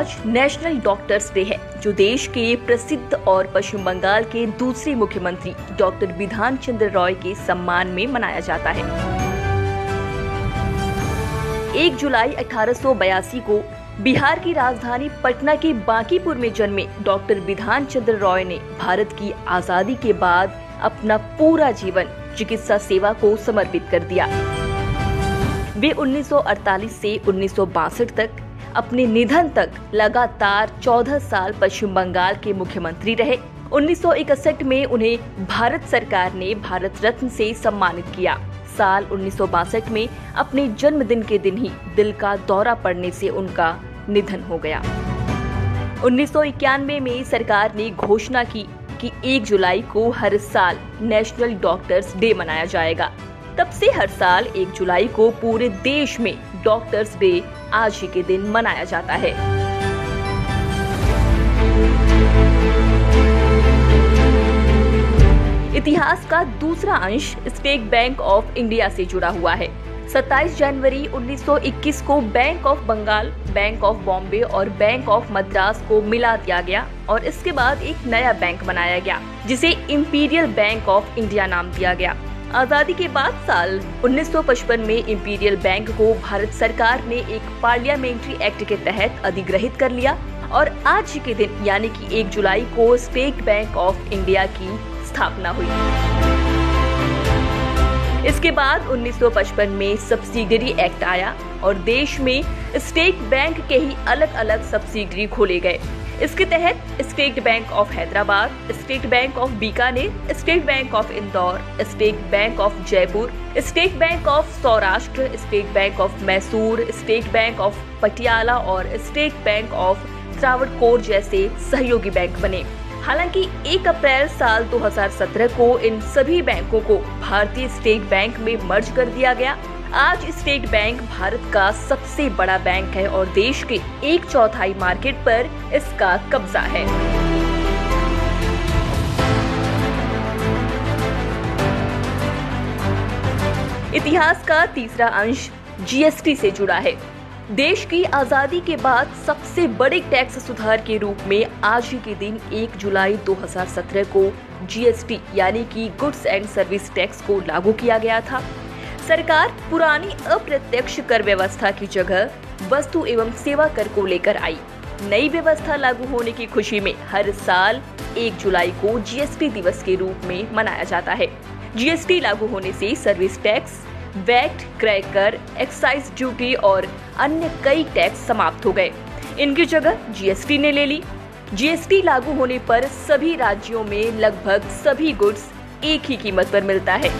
आज national doctors day है, जो देश के प्रसिद्ध और पश्चिम बंगाल के दूसरे मुख्यमंत्री डॉक्टर बिधान चंद्र रॉय के सम्मान में मनाया जाता है। 1 जुलाई 1882 को बिहार की राजधानी पटना के बांकीपुर में जन्मे डॉक्टर बिधान चंद्र रॉय ने भारत की आजादी के बाद अपना पूरा जीवन चिकित्सा सेवा को समर्पित कर दिया। वे 1948 से 1962 तक अपने निधन तक लगातार 14 साल पश्चिम बंगाल के मुख्यमंत्री रहे। 1961 में उन्हें भारत सरकार ने भारत रत्न से सम्मानित किया। साल 1962 में अपने जन्मदिन के दिन ही दिल का दौरा पड़ने से उनका निधन हो गया। 1991 में सरकार ने घोषणा की कि 1 जुलाई को हर साल नेशनल डॉक्टर्स डे मनाया जाएगा। तब से हर साल 1 जुलाई को पूरे देश में डॉक्टर्स डे आज ही के दिन मनाया जाता है। इतिहास का दूसरा अंश स्टेट बैंक ऑफ इंडिया से जुड़ा हुआ है। 27 जनवरी 1921 को bank of Bengal, bank of Bombay और बैंक ऑफ मद्रास को मिला दिया गया और इसके बाद एक नया बैंक बनाया गया, जिसे इंपीरियल बैंक ऑफ इंडिया नाम दिया गया। आजादी के बाद साल 1955 में इंपीरियल बैंक को भारत सरकार ने एक पार्लियामेंट्री एक्ट के तहत अधिग्रहित कर लिया और आज के दिन यानी कि 1 जुलाई को स्टेट बैंक ऑफ इंडिया की स्थापना हुई। इसके बाद 1955 में सब्सिडियरी एक्ट आया और देश में स्टेट बैंक के ही अलग अलग सब्सिडियरी खोले गए। इसके तहत state bank of Hyderabad, state bank of Bikaner, state bank of Indore, state bank of Jaipur, state bank of Saurashtra, state bank of Mysore, state bank of Patiala और स्टेट बैंक ऑफ त्रावणकोर जैसे सहयोगी बैंक बने। हालांकि 1 अप्रैल साल 2017 को इन सभी बैंकों को भारतीय स्टेट बैंक में मर्ज कर दिया गया। आज स्टेट बैंक भारत का सबसे बड़ा बैंक है और देश के 1/4 मार्केट पर इसका कब्जा है। इतिहास का तीसरा अंश जीएसटी से जुड़ा है। देश की आजादी के बाद सबसे बड़े टैक्स सुधार के रूप में आज ही के दिन 1 जुलाई 2017 को जीएसटी यानी कि गुड्स एंड सर्विस टैक्स को लागू किया गया था। सरकार पुरानी अप्रत्यक्ष कर व्यवस्था की जगह वस्तु एवं सेवा कर को लेकर आई। नई व्यवस्था लागू होने की खुशी में हर साल 1 जुलाई को जीएसटी दिवस के रूप में मनाया जाता है। जीएसटी लागू होने से सर्विस टैक्स, वैट, क्रय कर, एक्साइज ड्यूटी और अन्य कई टैक्स समाप्त हो गए। इनकी जगह जीएसटी ने ले ली। जीएसटी लागू होने पर सभी राज्यों में लगभग सभी गुड्स एक ही कीमत पर मिलता है।